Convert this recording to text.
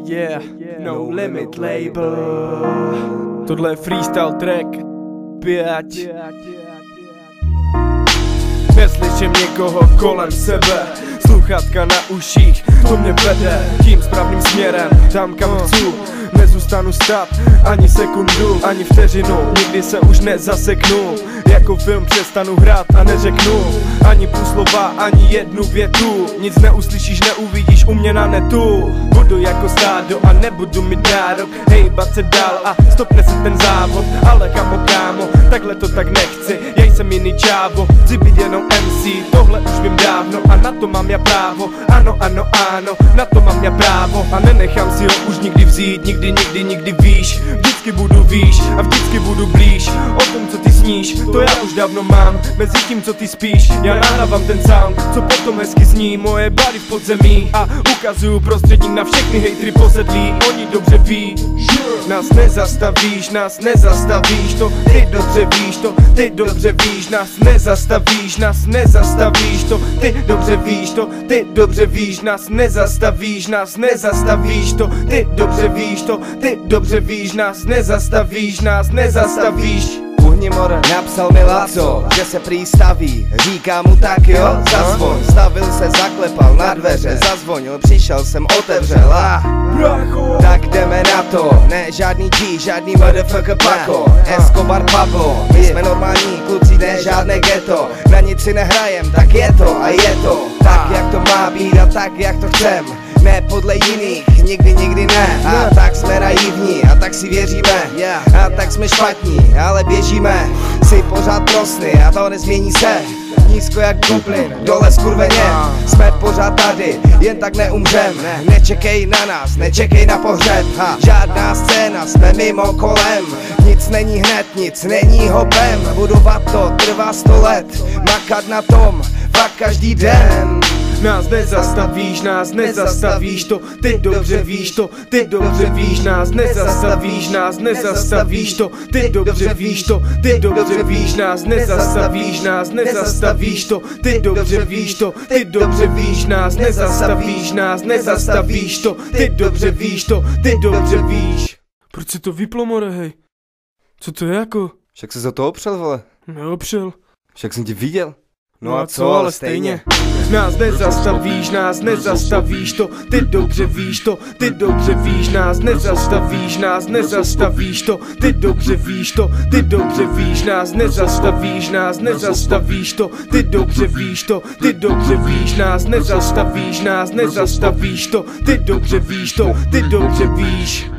Yeah, no limit label. Tohle je freestyle track 5. Neslyším někoho kolem sebe, sluchátka na uších, to mě vede tím správným směrem, tam kam chci. Nezůstanu stát ani sekundu, ani vteřinu, nikdy se už nezaseknu. Jako film přestanu hrát a neřeknu ani půl slova, ani jednu větu. Nic neuslyšíš, neuvidíš u mě na netu. Budu jako stádo a nebudu mít nárok hejbat se dál a stopne se ten závod. Ale kámo, takhle to tak nechci, já jsem jiný čávo, chci být jenom MC, tohle už vím dávno a na to mám já právo. Ano, na to mám já právo a nenechám si ho už nikdy vzít. Nikdy víš, vždycky budu výš a vždycky budu blíž. O tom, co ty sníš, to já už dávno mám. Mezi tím, co ty spíš, já nahrávám ten sound, co potom hezky zní. Moje bary v podzemí a ukazuju prostředník na všechny hejtry posedlí. Oni dobře ví, nás nezastavíš, to ty dobře víš, to ty dobře víš. Nás nezastavíš, to ty dobře víš, to ty dobře víš. Nás nezastavíš, to ty dobře víš, to ty dobře víš. Nás nezastavíš. Uhnimor napsal mi Laco, že se prý staví, říká mu tak jo, zazvoň. Stavil se, zaklepal na dveře, zazvonil, přišel jsem, otevřel a tak jdeme na to. Ne žádný G, žádný motherfucker Paco, Escobar Pablo. My jsme normální kluci, ne žádné ghetto. Na nic si nehrajem, tak je to a je to tak, jak to má být a tak, jak to chcem. Ne podle jiných, nikdy ne. A tak jsme naivní, a tak si věříme. A tak jsme špatní, ale běžíme. Jsi pořád prosný a to nezmění se. Nízko jak goblin, dole skurveně. Jsme pořád tady, jen tak neumřem. Nečekej na nás, nečekej na pohřeb. Žádná scéna, jsme mimo kolem. Nic není hned, nic není hopem. Budovat to trvá 100 let. Makat na tom, fakt každý den. Nás nezastavíš, to ty dobře víš, to ty dobře víš. Nás nezastavíš, to ty dobře víš, to ty dobře víš. Nás nezastavíš, to ty dobře víš, to ty dobře víš. Nás nezastavíš, to ty dobře víš, to ty dobře víš. Proč se to vyplo, more, hej? Co to je jako? Však se za to opřel, vole. Neopřel. Však jsem tě viděl. No a co, ale stejně. Nás nezastavíš, to ty dobře víš, to ty dobře víš. Nás nezastavíš, to ty dobře víš, to ty dobře víš. Nás nezastavíš, to ty dobře víš, to ty dobře víš. Nás nezastavíš, to ty dobře víš, to ty dobře víš.